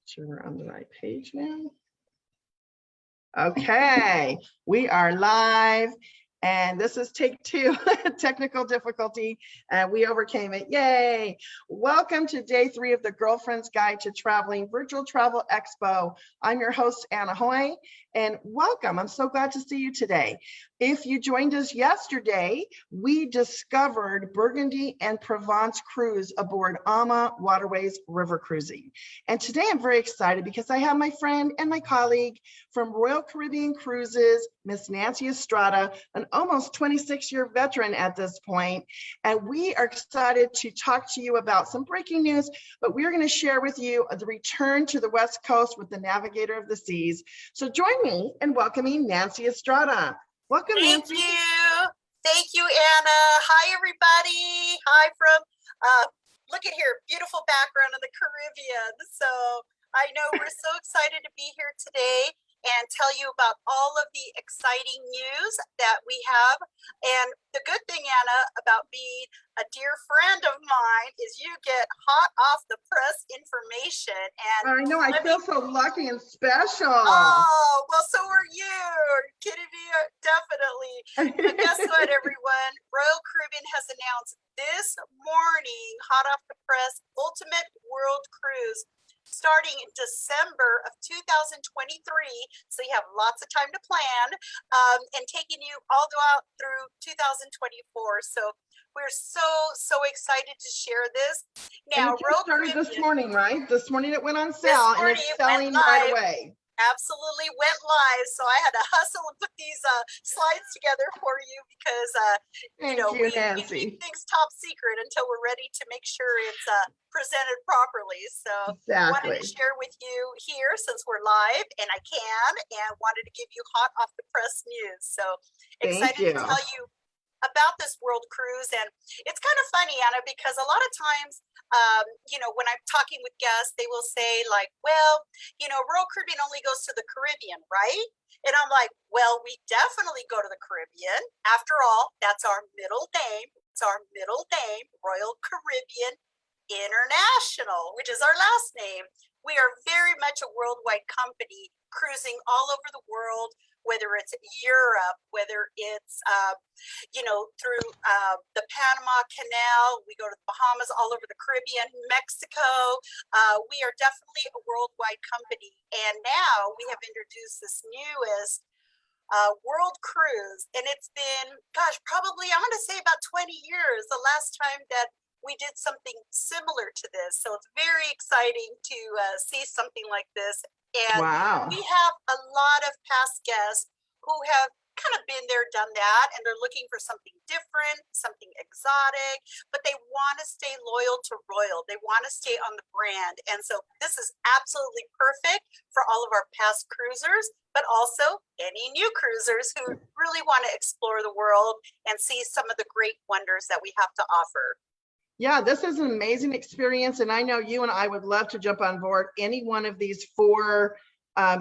Sure we're on the right page now. Okay, we are live, and this is take two, technical difficulty, and we overcame it. Yay! Welcome to day 3 of the Girlfriend's Guide to Traveling Virtual Travel Expo. I'm your host, Anna Hoy, and welcome. I'm so glad to see you today. If you joined us yesterday, we discovered Burgundy and Provence cruise aboard Ama Waterways River Cruising. And today I'm very excited because I have my friend and my colleague from Royal Caribbean Cruises, Miss Nancy Estrada, an almost 26-year veteran at this point. And we are excited to talk to you about some breaking news, but we're going to share with you the return to the West Coast with the Navigator of the Seas. So join me in welcoming Nancy Estrada. Welcome, Nancy. Thank you, Anna. Hi, everybody. Hi from, look at here, beautiful background in the Caribbean. So I know we're so excited to be here today and tell you about all of the exciting news that we have. And the good thing, Anna, about being a dear friend of mine is you get hot off the press information. And I know, I feel so lucky and special. Oh, well, so are you. Are you kidding me? Definitely. But guess what, everyone? Royal Caribbean has announced this morning, hot off the press, Ultimate World Cruise, starting in December of 2023. So you have lots of time to plan, and taking you all out through 2024. So we're so excited to share this. Now, Royal started this morning, right? This morning it went on sale and it's selling right away. Absolutely went live. So I had to hustle and put these slides together for you because we keep things top secret until we're ready to make sure it's presented properly. So I wanted to share with you here since we're live and I can, and wanted to give you hot off the press news. So excited to tell you about this world cruise. And it's kind of funny, Anna, because a lot of times when I'm talking with guests, they will say like, well, Royal Caribbean only goes to the Caribbean, right? And I'm like, well, we definitely go to the Caribbean. After all, that's our middle name. It's our middle name, Royal Caribbean International, which is our last name. We are very much a worldwide company cruising all over the world, whether it's Europe, whether it's, through the Panama Canal, we go to the Bahamas, all over the Caribbean, Mexico. We are definitely a worldwide company. And now we have introduced this newest world cruise. And it's been, gosh, probably, I'm going to say about 20 years, the last time that we did something similar to this. So it's very exciting to see something like this. And we have a lot of past guests who have kind of been there, done that, and they're looking for something different, something exotic, but they want to stay loyal to Royal. They want to stay on the brand. And so this is absolutely perfect for all of our past cruisers, but also any new cruisers who really want to explore the world and see some of the great wonders that we have to offer. Yeah, this is an amazing experience. And I know you and I would love to jump on board any one of these 4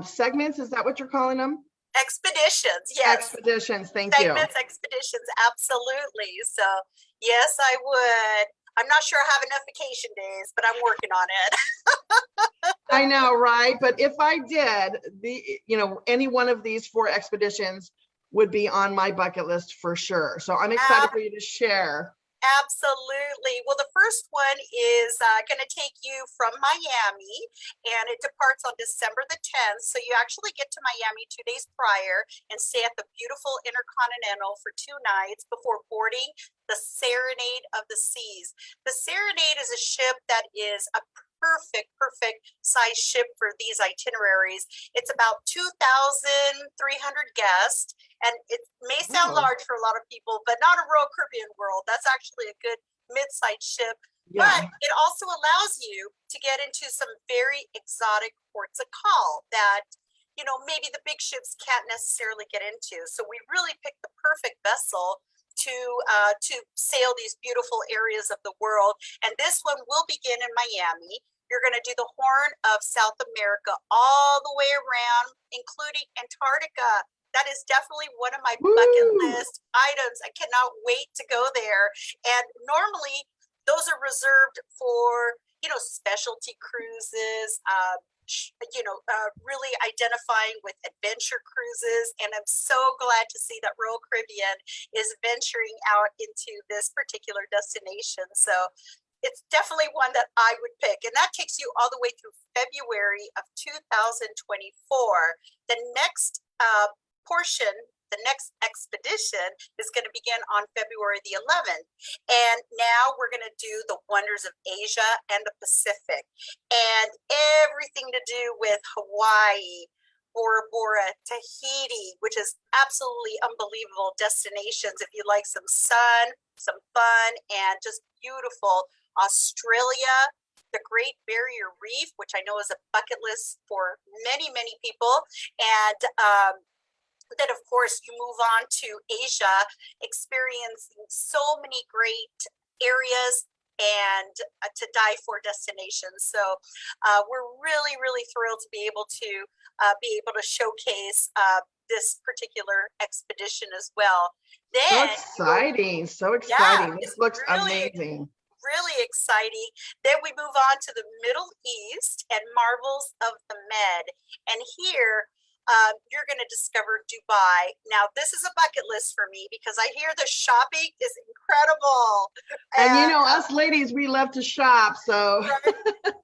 segments. Is that what you're calling them? Expeditions, yes. Expeditions, thank you. Segments, expeditions, absolutely. So, yes, I would. I'm not sure I have enough vacation days, but I'm working on it. I know, right? But if I did, any one of these 4 expeditions would be on my bucket list for sure. So I'm excited for you to share. Absolutely. Well, the first one is going to take you from Miami, and it departs on December the 10th. So you actually get to Miami 2 days prior and stay at the beautiful Intercontinental for 2 nights before boarding the Serenade of the Seas. The Serenade is a ship that is a perfect size ship for these itineraries. It's about 2,300 guests, and it may sound large for a lot of people, but not a Royal Caribbean world. That's actually a good mid-sized ship. But it also allows you to get into some very exotic ports of call that maybe the big ships can't necessarily get into. So we really picked the perfect vessel to sail these beautiful areas of the world. And this one will begin in Miami. You're going to do the Horn of South America all the way around, including Antarctica. That is definitely one of my bucket list items. I cannot wait to go there. And normally those are reserved for, specialty cruises, really identifying with adventure cruises. And I'm so glad to see that Royal Caribbean is venturing out into this particular destination. So it's definitely one that I would pick. And that takes you all the way through February of 2024. The next portion, the next expedition is going to begin on February the 11th. And now we're going to do the wonders of Asia and the Pacific, and everything to do with Hawaii, Bora Bora, Tahiti, which is absolutely unbelievable destinations if you like some sun, some fun, and just beautiful. Australia, the Great Barrier Reef, which I know is a bucket list for many, many people. And then, of course, you move on to Asia, experiencing so many great areas and to die for destinations. So we're really, really thrilled to be able to showcase this particular expedition as well. Then so exciting. This looks really amazing. Really exciting. Then we move on to the Middle East and marvels of the Med. And here you're going to discover Dubai. Now, this is a bucket list for me because I hear the shopping is incredible. And us ladies, we love to shop. So right?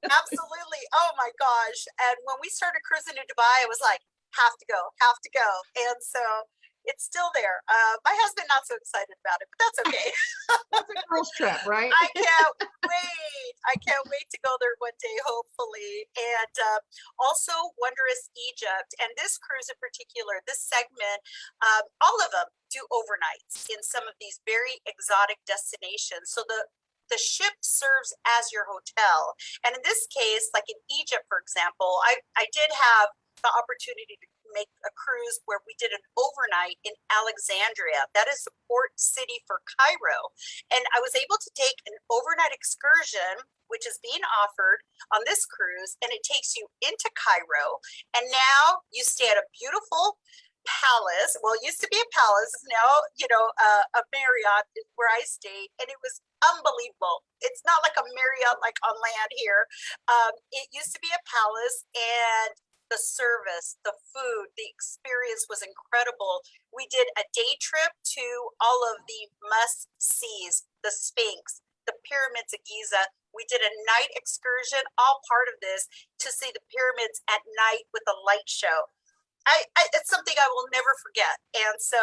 Absolutely. Oh my gosh. And when we started cruising to Dubai, I was like, have to go. And so it's still there. My husband not so excited about it, but that's okay. That's a girl's trip, right? I can't wait to go there one day, hopefully. And also Wondrous Egypt. And this cruise in particular, this segment, all of them do overnights in some of these very exotic destinations. So the ship serves as your hotel. And in this case, like in Egypt, for example, I did have the opportunity to make a cruise where we did an overnight in Alexandria. That is the port city for Cairo. And I was able to take an overnight excursion, which is being offered on this cruise, and it takes you into Cairo. And now you stay at a beautiful palace. Well, it used to be a palace, is now, a Marriott is where I stayed, and it was unbelievable. It's not like a Marriott like on land here. It used to be a palace, and the service, the food, the experience was incredible. We did a day trip to all of the must-sees, the Sphinx, the pyramids of Giza. We did a night excursion, all part of this, to see the pyramids at night with a light show. It's something I will never forget. And so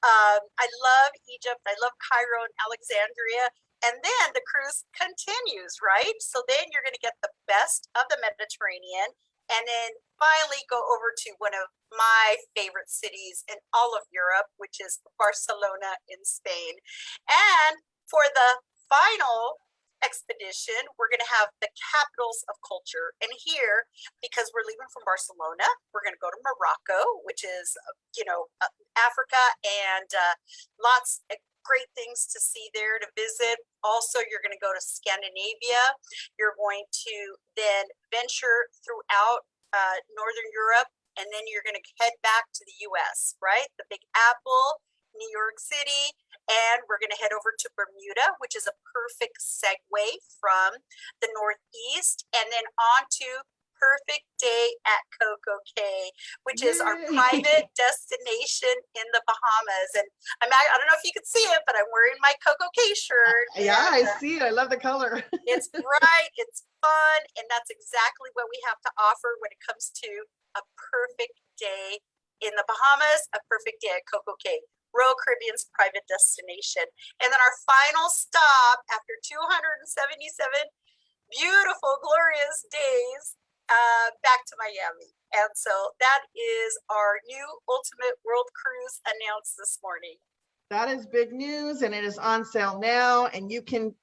I love Egypt. I love Cairo and Alexandria. And then the cruise continues, right? So then you're going to get the best of the Mediterranean, and then finally go over to one of my favorite cities in all of Europe, which is Barcelona in Spain. And for the final expedition, we're going to have the capitals of culture. And here, because we're leaving from Barcelona, we're going to go to Morocco, which is, Africa, and lots of great things to see there, to visit. Also, you're going to go to Scandinavia. You're going to then venture throughout Northern Europe, and then you're going to head back to the US, right? The Big Apple, New York City, and we're going to head over to Bermuda, which is a perfect segue from the Northeast, and then on to Perfect Day at Coco Cay, which is our private destination in the Bahamas. And I don't know if you can see it, but I'm wearing my Coco Cay shirt. Yeah, I see it. I love the color. It's bright, it's fun, and that's exactly what we have to offer when it comes to a perfect day in the Bahamas, a perfect day at Coco Cay, Royal Caribbean's private destination. And then our final stop after 277 beautiful, glorious days, back to Miami. And so that is our new Ultimate World Cruise announced this morning. That is big news, and it is on sale now, and you can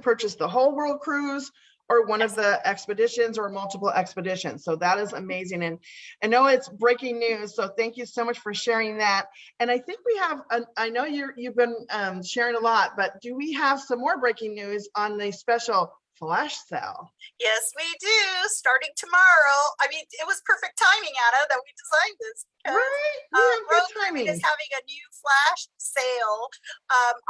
purchase the whole World Cruise or one of the expeditions or multiple expeditions. So that is amazing. And I know it's breaking news, so thank you so much for sharing that. And I think we have, I know you've been sharing a lot, but do we have some more breaking news on the special flash sale? Yes, we do. Starting tomorrow. I mean, it was perfect timing, Anna, that we designed this. Right? Royal Caribbean is having a new flash sale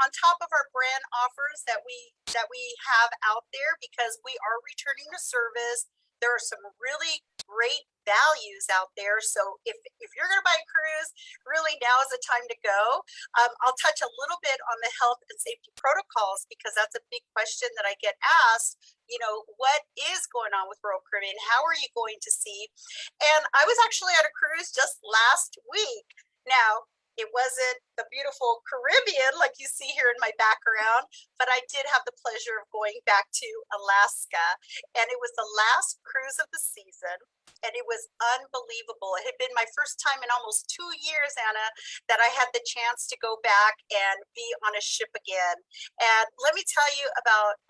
on top of our brand offers that we have out there, because we are returning to service. there are some really great values out there. So if you're going to buy a cruise, really now is the time to go. I'll touch a little bit on the health and safety protocols because that's a big question that I get asked. You know, what is going on with Royal Caribbean? How are you going to see? And I was actually at a cruise just last week. Now, it wasn't the beautiful Caribbean like you see here in my background, but I did have the pleasure of going back to Alaska, and it was the last cruise of the season, and it was unbelievable. It had been my first time in almost 2 years, Anna, that I had the chance to go back and be on a ship again. And let me tell you about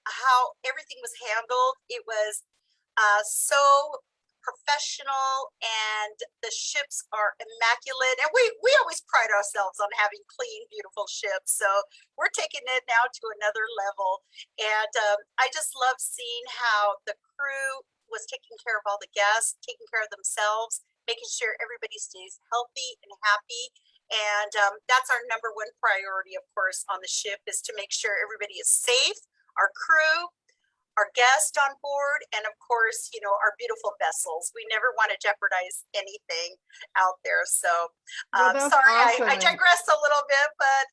how everything was handled. It was so professional, and the ships are immaculate, and we always pride ourselves on having clean, beautiful ships, so we're taking it now to another level. And I just love seeing how the crew was taking care of all the guests, taking care of themselves, making sure everybody stays healthy and happy. And that's our number one priority, of course, on the ship, is to make sure everybody is safe, our crew, our guests on board, and of course, you know, our beautiful vessels. We never want to jeopardize anything out there. So Well, sorry, awesome. I digressed a little bit, but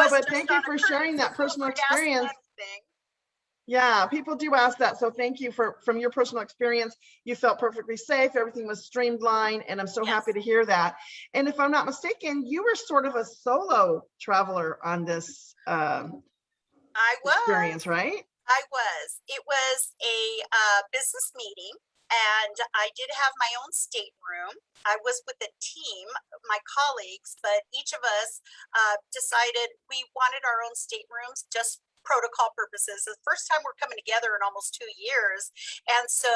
but thank you for sharing that personal experience. Yeah, people do ask that. So thank you from your personal experience. You felt perfectly safe. Everything was streamlined, and I'm so happy to hear that. And if I'm not mistaken, you were sort of a solo traveler on this experience, right? I was. It was a business meeting, and I did have my own stateroom. I was with a team, my colleagues, but each of us decided we wanted our own staterooms, just protocol purposes. The first time we're coming together in almost 2 years. And so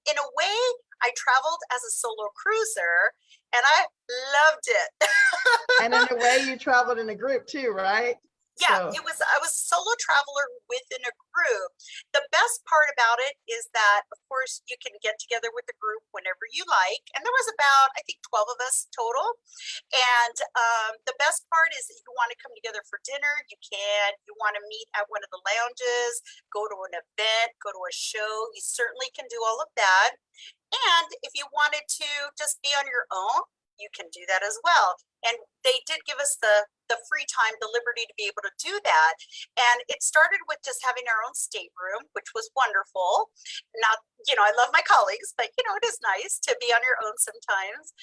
in a way, I traveled as a solo cruiser, and I loved it. And in a way, you traveled in a group too, right? Yeah, I was a solo traveler within a group. The best part about it is that, of course, you can get together with the group whenever you like. And there was about, I think, 12 of us total. And the best part is that you want to come together for dinner, you can. You want to meet at one of the lounges, go to an event, go to a show. You certainly can do all of that. And if you wanted to just be on your own, you can do that as well. And they did give us the free time, the liberty to be able to do that. And it started with just having our own stateroom, which was wonderful. Not, you know, I love my colleagues, but, you know, it is nice to be on your own sometimes.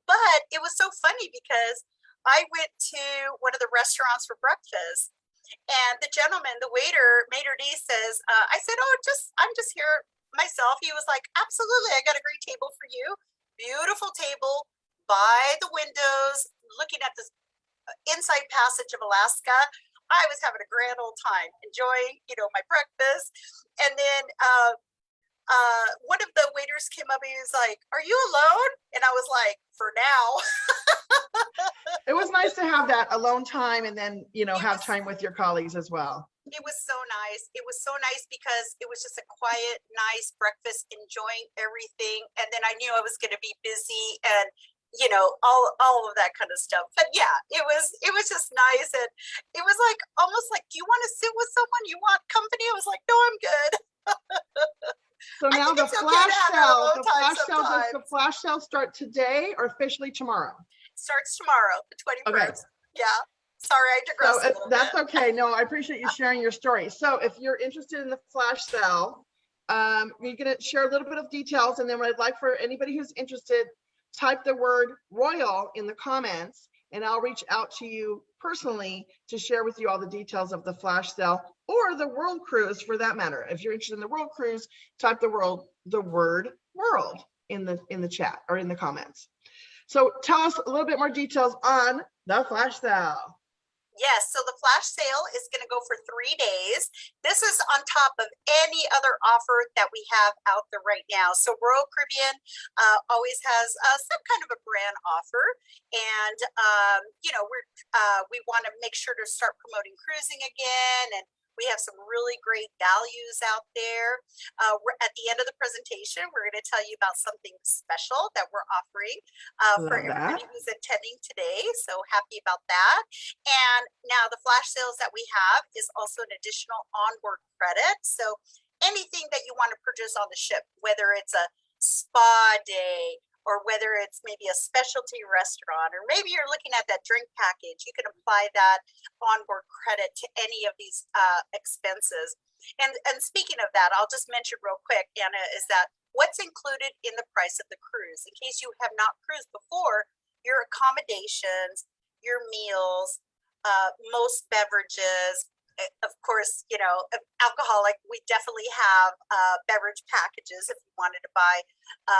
But it was so funny because I went to one of the restaurants for breakfast, and the gentleman, the waiter, maitre d' says, I said, oh, I'm just here myself. He was like, absolutely, I got a great table for you. Beautiful table by the windows, looking at this inside passage of Alaska. I was having a grand old time, enjoying, you know, my breakfast. And then one of the waiters came up and he was like, "Are you alone?" And I was like, "For now." It was nice to have that alone time, and then, you know, have time with your colleagues as well. It was so nice. It was so nice because it was just a quiet, nice breakfast, enjoying everything. And then I knew I was going to be busy, and you know, all of that kind of stuff. But yeah, it was just nice. And it was like almost like, do you want to sit with someone? You want company? I was like, no, I'm good. So now the flash sale, does the flash sale start today or officially tomorrow? It starts tomorrow, the 21st. Okay. Yeah. Sorry, I digressed a little that's bit. Okay. No, I appreciate you sharing your story. So if you're interested in the flash sale, we're going to share a little bit of details. And then what I'd like for anybody who's interested, type the word Royal in the comments, and I'll reach out to you personally to share with you all the details of the flash sale or the world cruise for that matter. If you're interested in the world cruise, type the word world in the chat or in the comments. So tell us a little bit more details on the flash sale. Yes, so the flash sale is going to go for 3 days. This is on top of any other offer that we have out there right now. So Royal Caribbean always has some kind of a brand offer, and you know, we want to make sure to start promoting cruising again, and we have some really great values out there. We're at the end of the presentation, we're going to tell you about something special that we're offering for everybody who's attending today. So happy about that. And now the flash sales that we have is also an additional onboard credit. So anything that you want to purchase on the ship, whether it's a spa day, or whether it's maybe a specialty restaurant, or maybe you're looking at that drink package, you can apply that onboard credit to any of these expenses. And speaking of that, I'll just mention real quick, Anna, is that what's included in the price of the cruise, in case you have not cruised before, your accommodations, your meals, most beverages, of course, you know, alcoholic, we definitely have beverage packages if you wanted to buy.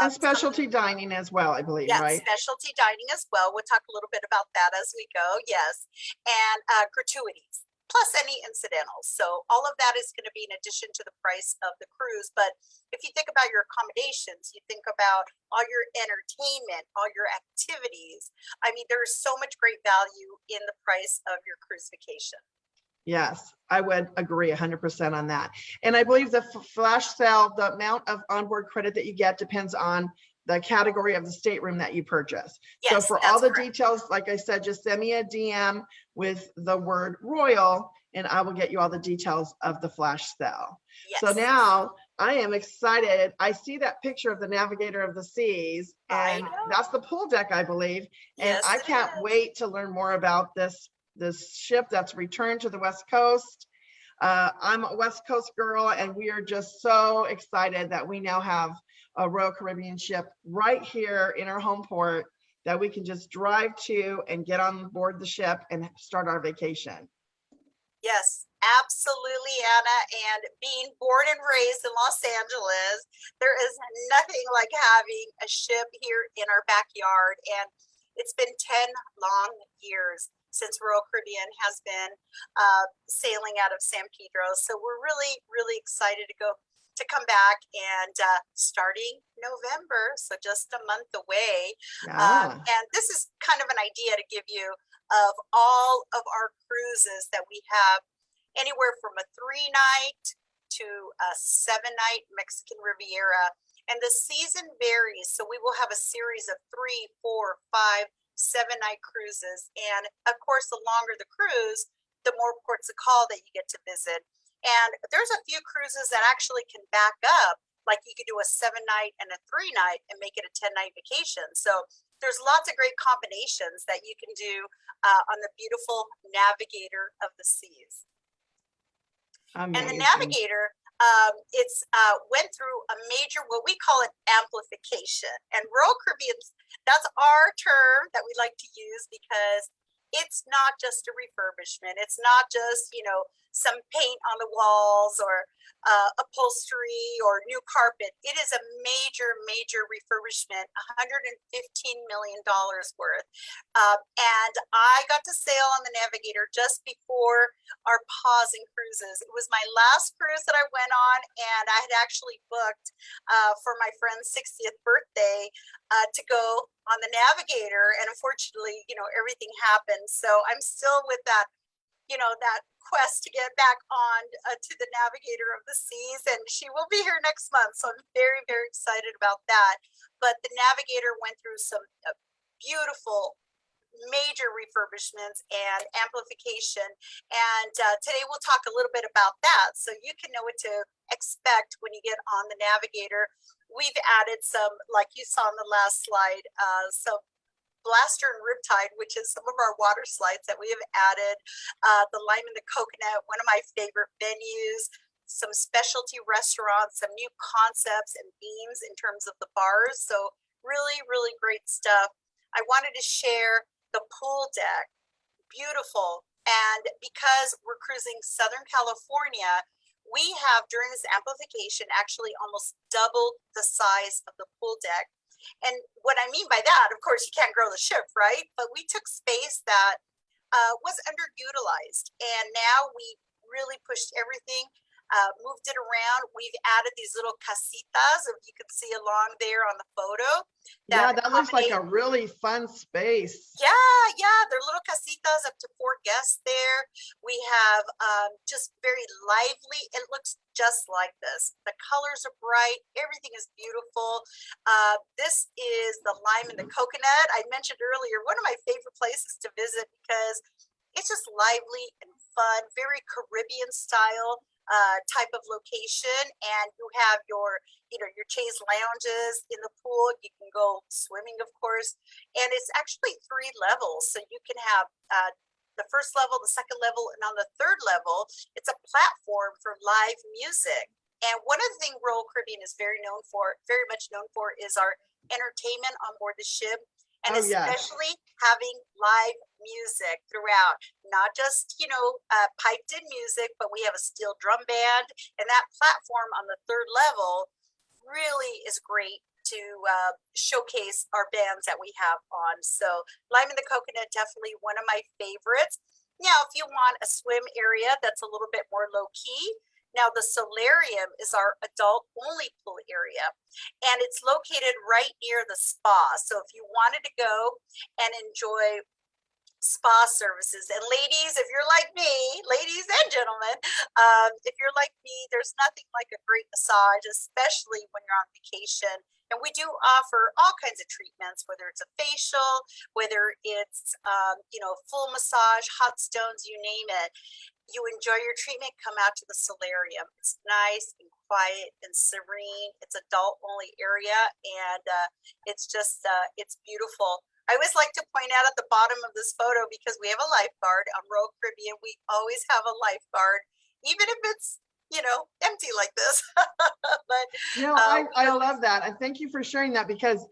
And specialty dining as well, I believe, yeah, right? Specialty dining as well. We'll talk a little bit about that as we go, yes. And gratuities, plus any incidentals. So all of that is going to be in addition to the price of the cruise. But if you think about your accommodations, you think about all your entertainment, all your activities. I mean, there's so much great value in the price of your cruise vacation. Yes, I would agree 100% on that. And I believe the flash sale, the amount of onboard credit that you get depends on the category of the stateroom that you purchase. Yes, so for all the correct. details, like I said, just send me a DM with the word Royal and I will get you all the details of the flash sale. Yes. So now I am excited. I see that picture of the Navigator of the Seas, and that's the pool deck, I believe. And yes, I can't wait to learn more about this ship that's returned to the West Coast. I'm a West Coast girl, and we are just so excited that we now have a Royal Caribbean ship right here in our home port that we can just drive to and get on board the ship and start our vacation. Yes, absolutely, Anna. And being born and raised in Los Angeles, there is nothing like having a ship here in our backyard. And it's been 10 long years since Royal Caribbean has been sailing out of San Pedro. So we're really, really excited to come back, and starting November, so just a month away. Yeah. And this is kind of an idea to give you of all of our cruises that we have, anywhere from a 3-night to a 7-night Mexican Riviera. And the season varies, so we will have a series of 3, 4, 5, 7-night cruises. And of course, the longer the cruise, the more ports of call that you get to visit. And there's a few cruises that actually can back up, like you could do a 7-night and a 3-night and make it a 10-night vacation. So there's lots of great combinations that you can do on the beautiful Navigator of the Seas. Amazing. And the Navigator, it's went through a major, what we call an amplification. And Royal Caribbean, that's our term that we like to use, because it's not just a refurbishment. It's not just, you know, some paint on the walls or upholstery or new carpet. It is a major, major refurbishment, $115 million worth. And I got to sail on the Navigator just before our pause in cruises. It was my last cruise that I went on, and I had actually booked for my friend's 60th birthday to go on the Navigator. And unfortunately, you know, everything happened. So I'm still with that, you know, that quest to get back on to the Navigator of the Seas, and she will be here next month. So I'm very, very excited about that. But the Navigator went through some beautiful major refurbishments and amplification. And today we'll talk a little bit about that, so you can know what to expect when you get on the Navigator. We've added some, like you saw on the last slide, some Blaster and Riptide, which is some of our water slides that we have added, the Lime and the Coconut, one of my favorite venues, some specialty restaurants, some new concepts and themes in terms of the bars. So really, really great stuff. I wanted to share the pool deck, beautiful. And because we're cruising Southern California, we have, during this amplification, actually almost doubled the size of the pool deck. And what I mean by that, of course, you can't grow the ship, right? But we took space that was underutilized. And now we really pushed everything, moved it around. We've added these little casitas, if you can see along there on the photo. Yeah, that looks like a really fun space. Yeah, they're little casitas, up to 4 guests there. We have just very lively, it looks just like this. The colors are bright, everything is beautiful. This is the Lime and the Coconut. I mentioned earlier, one of my favorite places to visit because it's just lively and fun, very Caribbean style. type of location, and you have your your chaise lounges in the pool. You can go swimming, of course, and it's actually 3 levels. So you can have the first level, the second level, and on the third level, it's a platform for live music. And one of the things Royal Caribbean is very much known for, is our entertainment on board the ship, and especially having live music throughout. Not just piped in music, but we have a steel drum band, and that platform on the third level really is great to showcase our bands that we have on. So Lime and the Coconut, definitely one of my favorites. Now, if you want a swim area that's a little bit more low key, now the Solarium is our adult only pool area, and it's located right near the spa. So if you wanted to go and enjoy spa services, and ladies, if you're like me, ladies and gentlemen, if you're like me, there's nothing like a great massage, especially when you're on vacation. And we do offer all kinds of treatments, whether it's a facial, whether it's full massage, hot stones, you name it. You enjoy your treatment, come out to the Solarium. It's nice and quiet and serene. It's adult only area, and it's just it's beautiful. I always like to point out at the bottom of this photo, because we have a lifeguard on Royal Caribbean. We always have a lifeguard, even if it's empty like this. But I love that, and thank you for sharing that, because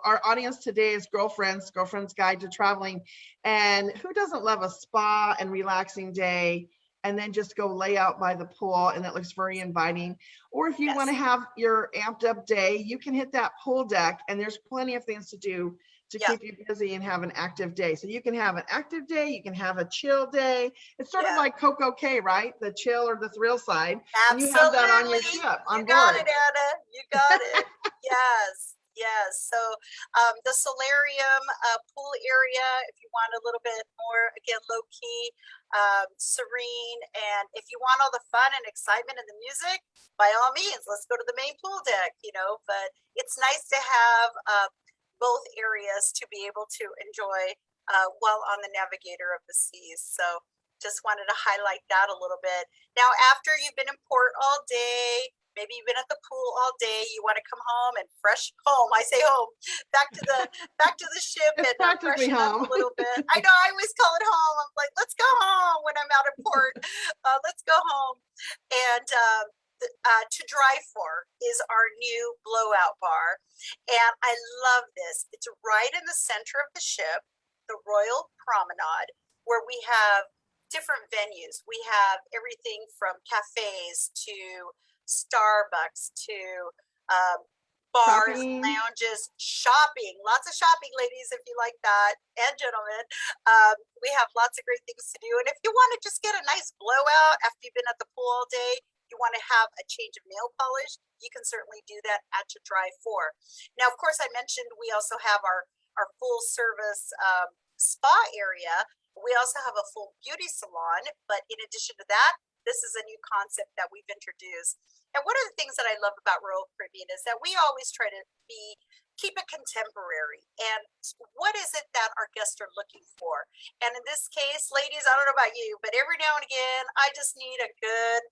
our audience today is girlfriends Guide to Traveling, and who doesn't love a spa and relaxing day, and then just go lay out by the pool, and that looks very inviting. Or if you want to have your amped up day, you can hit that pool deck, and there's plenty of things to do to keep you busy and have an active day. So you can have an active day, you can have a chill day. It's sort of like Coco K, right? The chill or the thrill side. Absolutely. And you have that on your ship, on board. You got it, Anna. You got it. Yes. So the Solarium pool area, if you want a little bit more, again, low key, serene, and if you want all the fun and excitement and the music, by all means, let's go to the main pool deck, but it's nice to have both areas to be able to enjoy while on the Navigator of the Seas. So just wanted to highlight that a little bit. Now, after you've been in port all day, maybe you've been at the pool all day, you want to come home and fresh home. I say home, back to the ship and freshen up a little bit. I know I always call it home. I'm like, let's go home when I'm out of port. Let's go home. And to drive for is our new Blowout Bar. And I love this. It's right in the center of the ship, the Royal Promenade, where we have different venues. We have everything from cafes to Starbucks to bars, lounges, shopping, lots of shopping, ladies, if you like that, and gentlemen. We have lots of great things to do. And if you want to just get a nice blowout after you've been at the pool all day, you want to have a change of nail polish, you can certainly do that at your drive for. Now, of course, I mentioned we also have our full service spa area. We also have a full beauty salon, but in addition to that, this is a new concept that we've introduced. And one of the things that I love about Royal Caribbean is that we always try to keep it contemporary. And what is it that our guests are looking for? And in this case, ladies, I don't know about you, but every now and again, I just need a good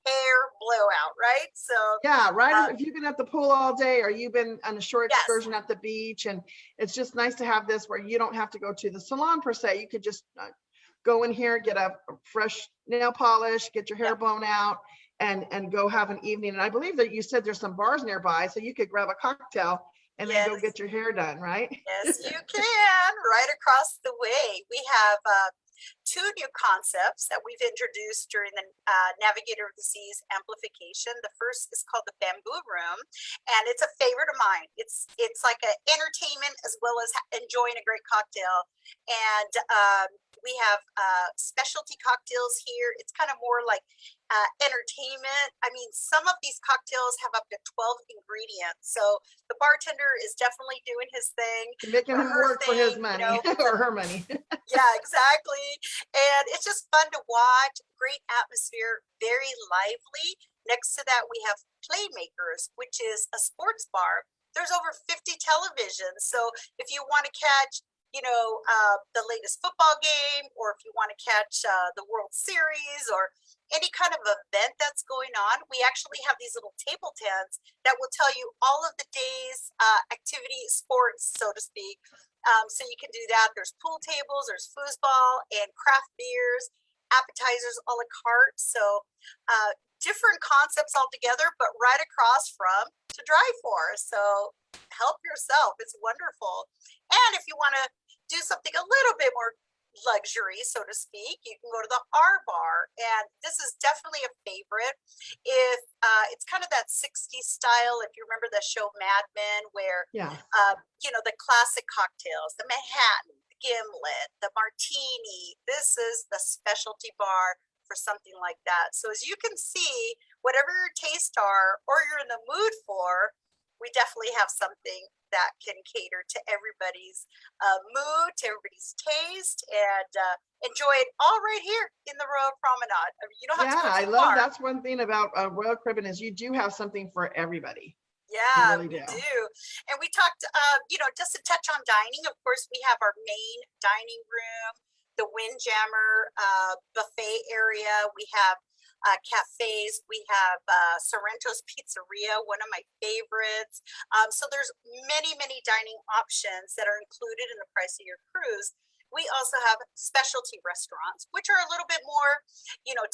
hair blowout, right? So if you've been at the pool all day, or you've been on a short excursion at the beach, and it's just nice to have this where you don't have to go to the salon per se. You could just go in here, get a fresh nail polish, get your hair blown out, and go have an evening. And I believe that you said there's some bars nearby, so you could grab a cocktail and then go get your hair done, right? Yes, you can. Right across the way, we have 2 new concepts that we've introduced during the Navigator of the Seas amplification. The first is called the Bamboo Room, and it's a favorite of mine. It's like an entertainment as well as enjoying a great cocktail. And we have specialty cocktails here. It's kind of more like entertainment. I mean, some of these cocktails have up to 12 ingredients. So the bartender is definitely doing his thing. Making him work for his money or her money. Yeah, exactly. And it's just fun to watch. Great atmosphere, very lively. Next to that, we have Playmakers, which is a sports bar. There's over 50 televisions. So if you want to catch the latest football game, or if you want to catch the World Series or any kind of event that's going on, we actually have these little table tents that will tell you all of the day's activity, sports, so to speak. So you can do that. There's pool tables, there's foosball, and craft beers, appetizers a la carte. So different concepts altogether, but right across from to drive for. So help yourself. It's wonderful. And if you want to do something a little bit more luxury, so to speak, you can go to the R bar, and this is definitely a favorite. If it's kind of that 60s style, if you remember the show Mad Men, where the classic cocktails, the Manhattan, the Gimlet, the Martini, this is the specialty bar for something like that. So as you can see, whatever your tastes are or you're in the mood for, we definitely have something that can cater to everybody's mood, to everybody's taste, and enjoy it all right here in the Royal Promenade. I mean, you don't have to go I too love far. that's one thing about Royal Caribbean is you do have something for everybody. Yeah, really we do. And we talked, just to touch on dining. Of course, we have our main dining room, the Windjammer buffet area. We have cafes. We have Sorrento's Pizzeria, one of my favorites. So there's many, many dining options that are included in the price of your cruise. We also have specialty restaurants, which are a little bit more,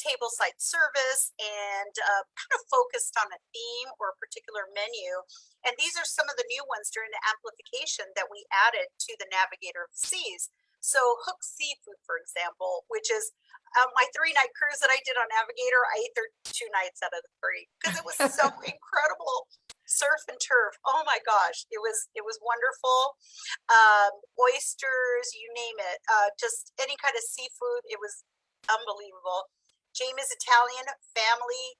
table side service and kind of focused on a theme or a particular menu. And these are some of the new ones during the amplification that we added to the Navigator of the Seas. So Hook Seafood, for example, which is my 3-night cruise that I did on Navigator, I ate there 2 nights out of the 3 because it was so incredible. Surf and turf. Oh my gosh, it was wonderful. Oysters, you name it. Just any kind of seafood. It was unbelievable. Jamie's Italian family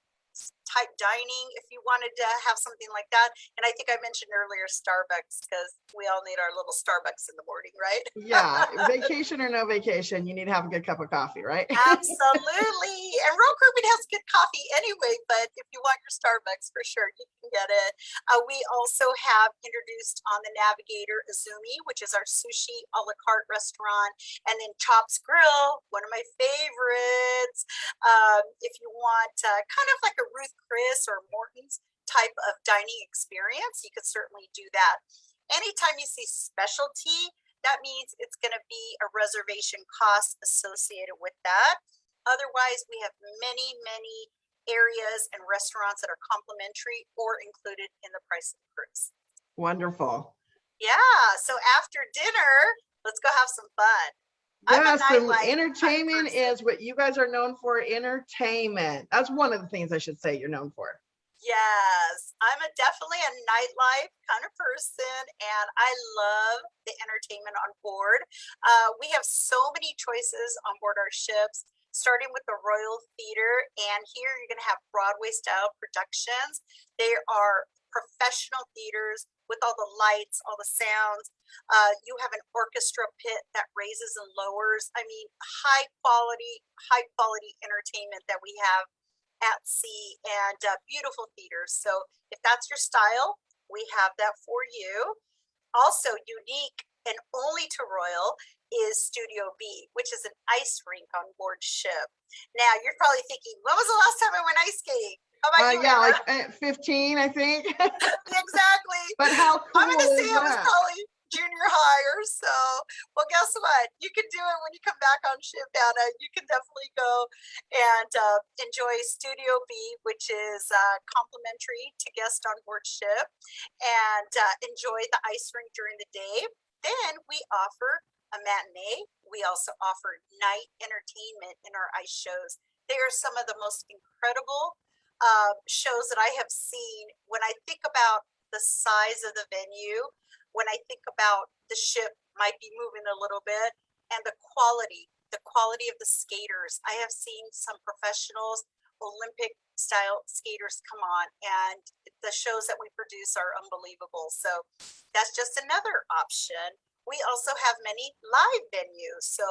type dining, if you wanted to have something like that. And I think I mentioned earlier Starbucks, because we all need our little Starbucks in the morning, right? Yeah, vacation or no vacation, you need to have a good cup of coffee, right? Absolutely. And Royal Caribbean has good coffee anyway, but if you want your Starbucks, for sure, you can get it. We also have introduced on the Navigator Izumi, which is our sushi a la carte restaurant, and then Chops Grill, one of my favorites. If you want kind of like a Ruth Chris or Morton's type of dining experience, you could certainly do that. Anytime you see specialty, that means it's going to be a reservation cost associated with that. Otherwise, we have many, many areas and restaurants that are complimentary or included in the price of the cruise. Wonderful. Yeah. So after dinner, let's go have some fun. Yes, the entertainment is what you guys are known for. Entertainment. That's one of the things I should say you're known for. Yes, I'm definitely a nightlife kind of person, and I love the entertainment on board. We have so many choices on board our ships, starting with the Royal Theater, and here you're going to have Broadway-style productions. They are professional theaters with all the lights, all the sounds. You have an orchestra pit that raises and lowers. I mean, high quality entertainment that we have at sea, and beautiful theaters. So if that's your style, we have that for you. Also unique and only to Royal is Studio B, which is an ice rink on board ship. Now you're probably thinking, when was the last time I went ice skating? How about you? Yeah, like 15, I think. Exactly. But how cool I'm going to say is it was that? probably junior high or so. Well, guess what? You can do it when you come back on ship, Anna. You can definitely go and enjoy Studio B, which is complimentary to guests on board ship, and enjoy the ice rink during the day. Then we offer a matinee. We also offer night entertainment in our ice shows. They are some of the most incredible shows that I have seen. When I think about the size of the venue, when I think about the ship might be moving a little bit, and the quality of the skaters. I have seen some professionals, Olympic style skaters come on, and the shows that we produce are unbelievable. So that's just another option. We also have many live venues. So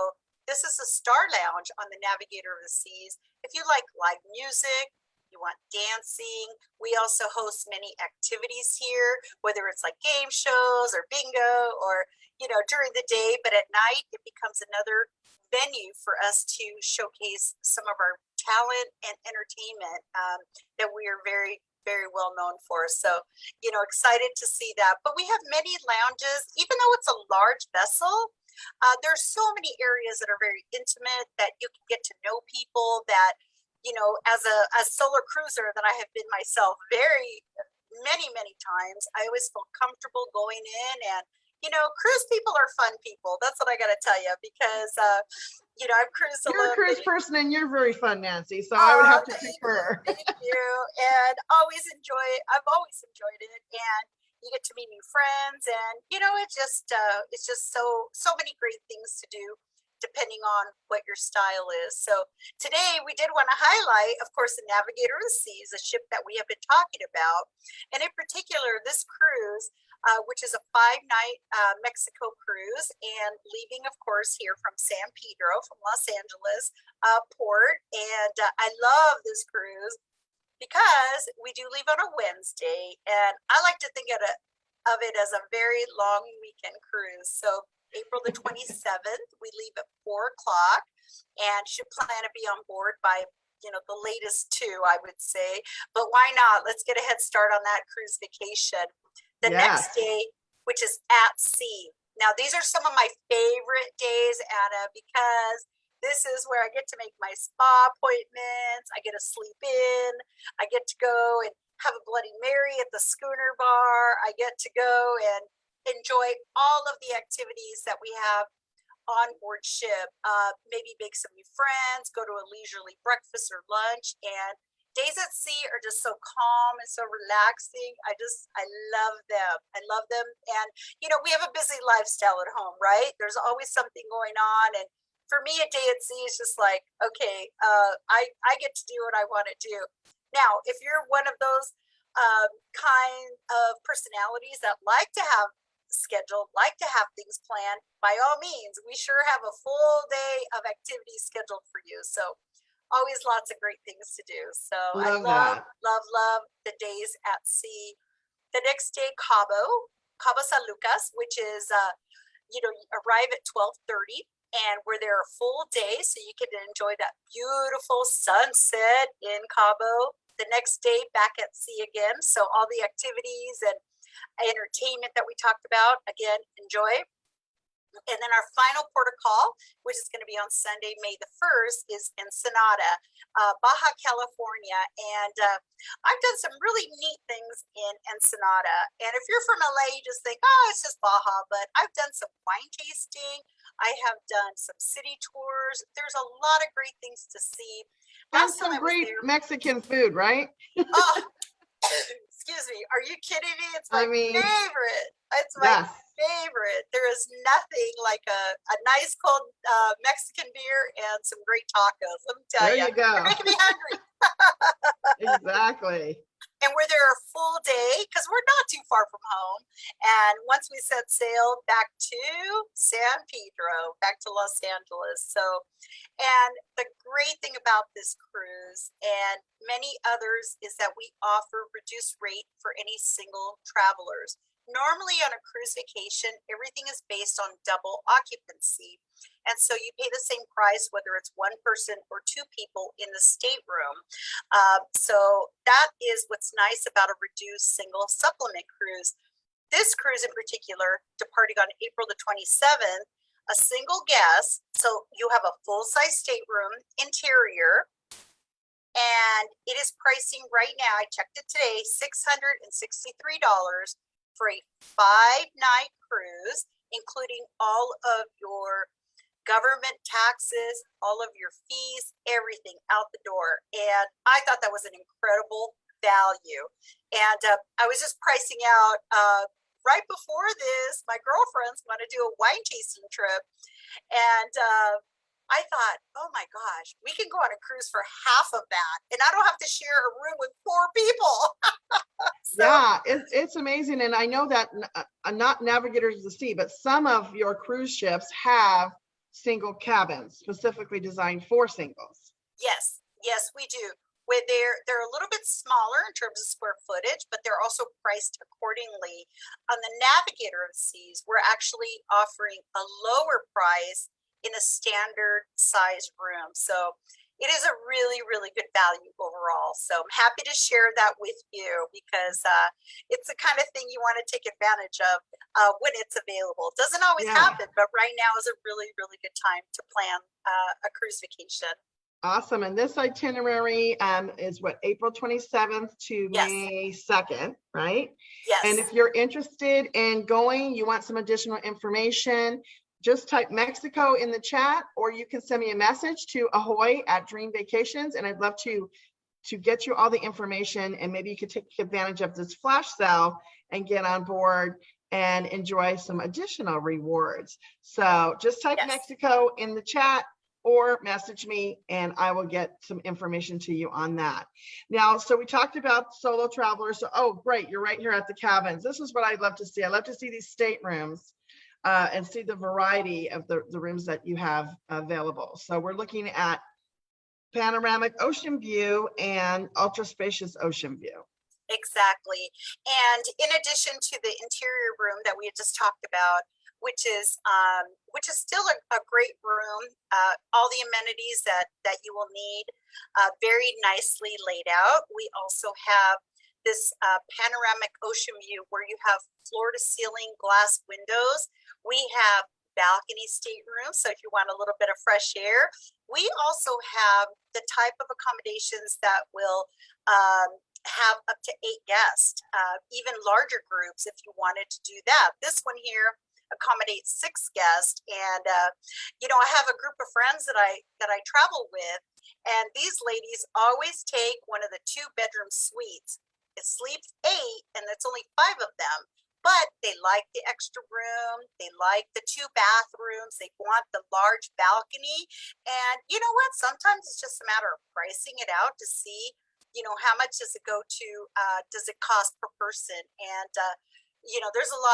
this is a Star Lounge on the Navigator of the Seas. If you like live music, you want dancing, we also host many activities here, whether it's like game shows or bingo or, during the day, but at night it becomes another venue for us to showcase some of our talent and entertainment that we are very, very well known for. So, excited to see that. But we have many lounges, even though it's a large vessel. There's so many areas that are very intimate that you can get to know people that, as a solar cruiser that I have been myself very many, many times, I always feel comfortable going in. And cruise people are fun people. That's what I got to tell you, because, I've cruised a You're a little cruise bit. person and you're very fun, Nancy. So I would have to concur. Thank you. And I've always enjoyed it. And you get to meet new friends, and, it's just so many great things to do, depending on what your style is. So today we did want to highlight, of course, the Navigator of the Seas, a ship that we have been talking about. And in particular, this cruise, which is a 5-night Mexico cruise, and leaving, of course, here from San Pedro, from Los Angeles port. And I love this cruise because we do leave on a Wednesday, and I like to think of it as a very long weekend cruise. So April the 27th, we leave at 4 o'clock, and should plan to be on board by the latest 2, I would say. But why not? Let's get a head start on that cruise vacation. The next day, which is at sea. Now, these are some of my favorite days, Anna, because this is where I get to make my spa appointments. I get to sleep in. I get to go and have a Bloody Mary at the schooner bar. I get to go and enjoy all of the activities that we have on board ship. Maybe make some new friends, go to a leisurely breakfast or lunch. And days at sea are just so calm and so relaxing. I love them. I love them. And, we have a busy lifestyle at home, right? There's always something going on. And for me, a day at sea is just like, okay, I get to do what I want to do. Now, if you're one of those kind of personalities that like to have scheduled, like to have things planned, by all means, we sure have a full day of activities scheduled for you. So always lots of great things to do. So I love the days at sea. The next day, Cabo San Lucas, which is, you arrive at 12:30, and we're there a full day, so you can enjoy that beautiful sunset in Cabo. The next day, back at sea again. So all the activities and entertainment that we talked about, again, enjoy. And then our final port of call, which is going to be on Sunday, May the 1st, is Ensenada, Baja California. And I've done some really neat things in Ensenada. And if you're from LA, you just think, oh, it's just Baja. But I've done some wine tasting. I have done some city tours. There's a lot of great things to see. And some great Mexican food, right? Oh, excuse me. Are you kidding me? It's my favorite. It's my favorite. There is nothing like a nice cold Mexican beer and some great tacos. Let me tell you. There you go. You're making me hungry. Exactly. And we're there a full day because we're not too far from home. And once we set sail back to San Pedro, back to Los Angeles. So, and the great thing about this cruise and many others is that we offer reduced rate for any single travelers. Normally on a cruise vacation, everything is based on double occupancy. And so you pay the same price, whether it's one person or 2 people in the stateroom. So that is what's nice about a reduced single supplement cruise. This cruise in particular, departing on April the 27th, a single guest, so you have a full-size stateroom, interior, and it is pricing right now, I checked it today, $663 for a 5-night cruise, including all of your government taxes, all of your fees, everything out the door. And I thought that was an incredible value. And I was just pricing out right before this, my girlfriends want to do a wine tasting trip. And I thought, oh my gosh, we can go on a cruise for half of that. And I don't have to share a room with 4 people. So, yeah, it's amazing. And I know that not Navigators of the Sea, but some of your cruise ships have single cabins specifically designed for singles. Yes, we do. where they're a little bit smaller in terms of square footage, but they're also priced accordingly. On the Navigator of the Seas, we're actually offering a lower price in a standard size room. So it is a really, really good value overall. So I'm happy to share that with you because it's the kind of thing you want to take advantage of when it's available. It doesn't always happen, but right now is a really, really good time to plan a cruise vacation. Awesome. And this itinerary is what, April 27th to May 2nd, right? Yes. And if you're interested in going, you want some additional information, just type Mexico in the chat, or you can send me a message to ahoy@Dream Vacations, and I'd love to get you all the information, and maybe you could take advantage of this flash sale and get on board and enjoy some additional rewards. So just type Mexico in the chat or message me and I will get some information to you on that. Now, so we talked about solo travelers. So, oh, great, you're right here at the cabins. This is what I'd love to see. I'd love to see these staterooms and see the variety of the rooms that you have available. So we're looking at panoramic ocean view and ultra spacious ocean view. Exactly. And in addition to the interior room that we had just talked about, which is still a great room, all the amenities that you will need, very nicely laid out. We also have this panoramic ocean view where you have floor to ceiling glass windows. We have balcony staterooms, so if you want a little bit of fresh air. We also have the type of accommodations that will have up to 8 guests, even larger groups if you wanted to do that. This one here accommodates 6 guests, and I have a group of friends that I travel with, and these ladies always take one of the 2-bedroom suites. It sleeps 8, and it's only 5 of them. But they like the extra room, they like the 2 bathrooms, they want the large balcony. And you know what? Sometimes it's just a matter of pricing it out to see, how much does it go to, does it cost per person? And there's a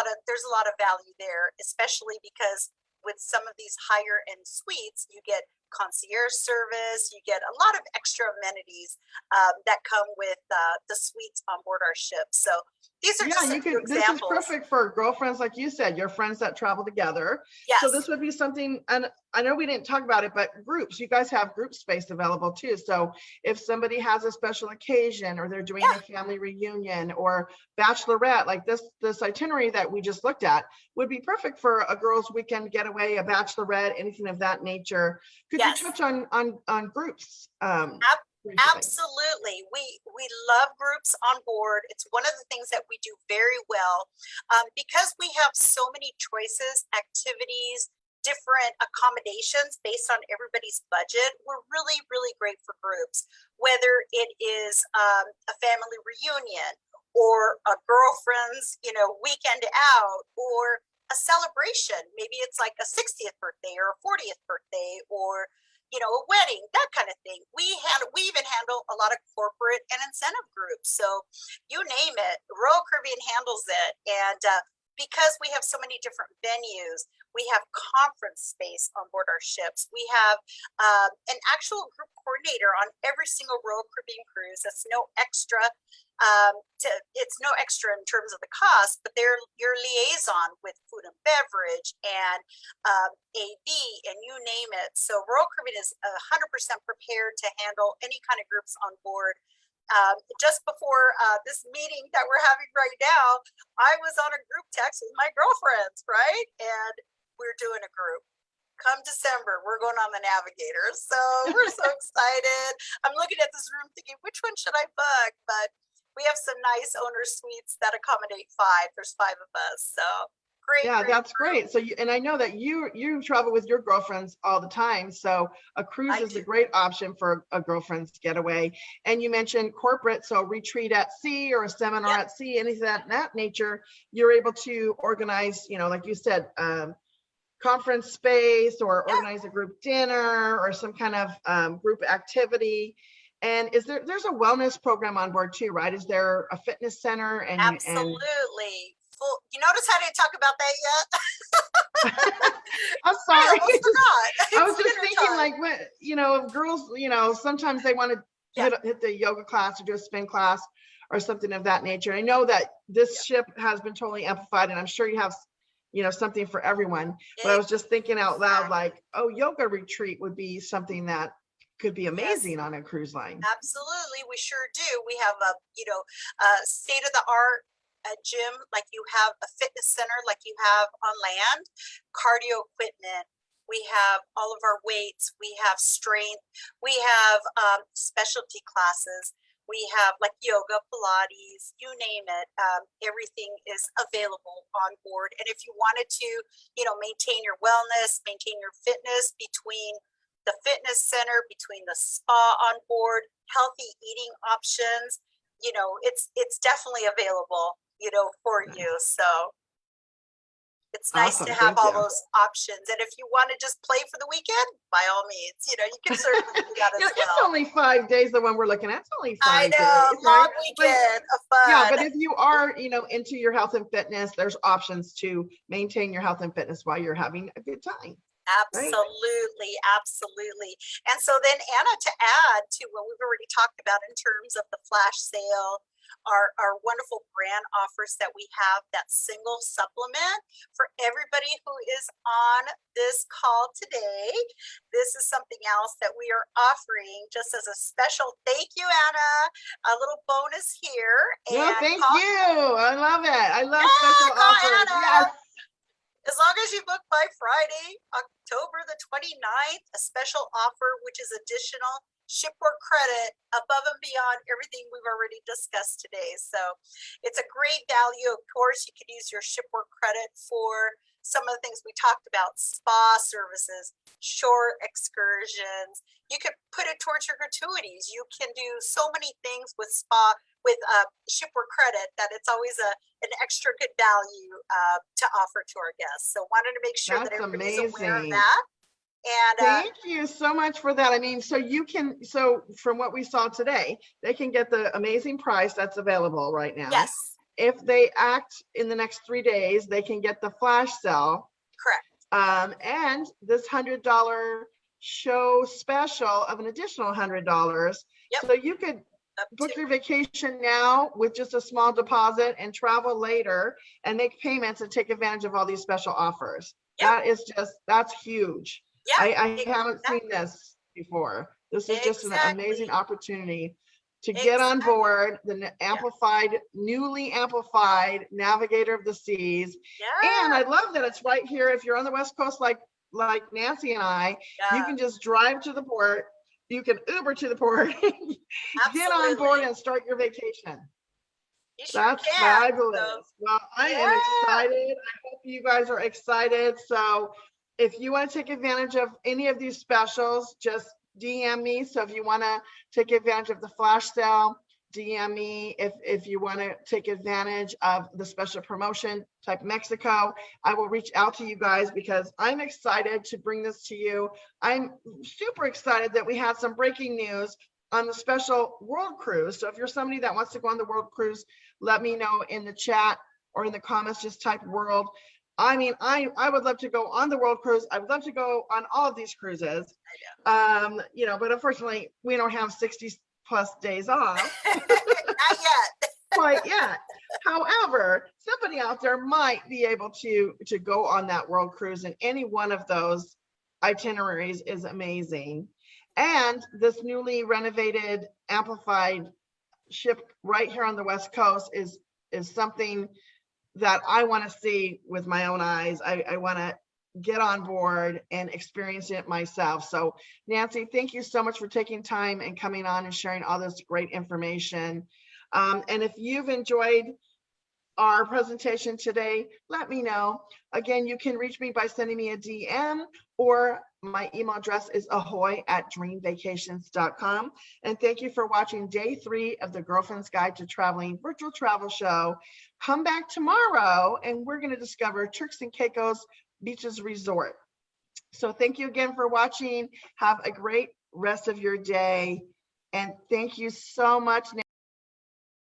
lot of value there, especially because with some of these higher end suites, you get concierge service, you get a lot of extra amenities that come with the suites on board our ship. So these are just a few examples. This is perfect for girlfriends, like you said, your friends that travel together. Yes. So this would be something, and I know we didn't talk about it, but groups, you guys have group space available too. So if somebody has a special occasion or they're doing a family reunion or bachelorette, like this itinerary that we just looked at would be perfect for a girls' weekend getaway, a bachelorette, anything of that nature. Could you touch on groups? Absolutely. We love groups on board. It's one of the things that we do very well because we have so many choices, activities, different accommodations based on everybody's budget. We're really, really great for groups, whether it is a family reunion or a girlfriend's, weekend out, or a celebration. Maybe it's like a 60th birthday or a 40th birthday, or a wedding, that kind of thing. We even handle a lot of corporate and incentive groups. So you name it, Royal Caribbean handles it. And because we have so many different venues, we have conference space on board our ships. We have an actual group coordinator on every single Royal Caribbean cruise. That's no extra. It's no extra in terms of the cost, but they're your liaison with food and beverage and AV and you name it. So Royal Caribbean is 100% prepared to handle any kind of groups on board. Just before this meeting that we're having right now, I was on a group text with my girlfriends, right? And we're doing a group. Come December, we're going on the Navigator. So we're so excited. I'm looking at this room thinking, which one should I book? But we have some nice owner suites that accommodate 5. There's 5 of us. So great. Yeah, that's great. So and I know that you travel with your girlfriends all the time. So a cruise is a great option for a girlfriend's getaway. And you mentioned corporate, so retreat at sea or a seminar at sea, anything of that nature, you're able to organize, like you said, conference space or organize a group dinner or some kind of group activity. And there's a wellness program on board too, right? Is there a fitness center? Absolutely. You notice I didn't talk about that yet? I'm sorry. I was just thinking time. Like, what, girls, sometimes they want to hit the yoga class or do a spin class or something of that nature. I know that this ship has been totally amplified, and I'm sure you have, something for everyone. But I was just thinking out loud, like, oh, yoga retreat would be something that could be amazing on a cruise line. Absolutely, we sure do. We have a state of the art gym, like you have a fitness center like you have on land, cardio equipment. We have all of our weights. We have strength. We have specialty classes. We have like yoga, Pilates, you name it. Everything is available on board. And if you wanted to, maintain your wellness, maintain your fitness between the fitness center, between the spa on board, healthy eating options, it's definitely available, for you. So it's nice to have all those options. And if you want to just play for the weekend, by all means, you can certainly do that as well. It's only 5 days, the one we're looking at. It's only 5 days. Long weekend of fun. Yeah, but if you are, into your health and fitness, there's options to maintain your health and fitness while you're having a good time. Absolutely, absolutely. And so then, Anna, to add to what we've already talked about in terms of the flash sale, our wonderful brand offers that we have, that single supplement for everybody who is on this call today. This is something else that we are offering just as a special thank you, Anna, a little bonus here. Thank you. I love it. I love special offers. Yes. As long as you book by Friday, October the 29th, a special offer, which is additional shipboard credit above and beyond everything we've already discussed today. So it's a great value. Of course, you can use your shipboard credit for some of the things we talked about: spa services, shore excursions. You could put it towards your gratuities. You can do so many things with shipboard credit that it's always an extra good value to offer to our guests. So wanted to make sure that everybody's aware of that. And thank you so much for that. I mean, so from what we saw today, they can get the amazing price that's available right now. Yes. If they act in the next 3 days, they can get the flash sale. Correct. And this $100 show special of an additional $100. Yep. So you could book your vacation now with just a small deposit and travel later and make payments and take advantage of all these special offers. Yep. That's huge. Yeah, I haven't seen this before. This is just an amazing opportunity to get on board the newly amplified Navigator of the Seas. Yeah. And I love that it's right here. If you're on the West Coast, like Nancy and I, you can just drive to the port. You can Uber to the port, get on board and start your vacation. That's fabulous. Well, I am excited. I hope you guys are excited. So if you want to take advantage of any of these specials, just DM me. So if you want to take advantage of the flash sale, DM me. If you want to take advantage of the special promotion type Mexico, I will reach out to you guys because I'm excited to bring this to you. I'm super excited that we had some breaking news on the special world cruise. So if you're somebody that wants to go on the world cruise, let me know in the chat or in the comments, just type world. I mean, I would love to go on the world cruise. I would love to go on all of these cruises. But unfortunately we don't have 60 plus days off. Not yet. Quite yet. However, somebody out there might be able to go on that world cruise, and any one of those itineraries is amazing. And this newly renovated, amplified ship right here on the West Coast is something that I want to see with my own eyes. I want to get on board and experience it myself. So Nancy, thank you so much for taking time and coming on and sharing all this great information. And if you've enjoyed our presentation today, let me know. Again, you can reach me by sending me a DM, or my email address is ahoy@dreamvacations.com. And thank you for watching day 3 of the Girlfriend's Guide to Traveling virtual travel show. Come back tomorrow and we're going to discover Turks and Caicos Beaches Resort. So thank you again for watching. Have a great rest of your day. And thank you so much.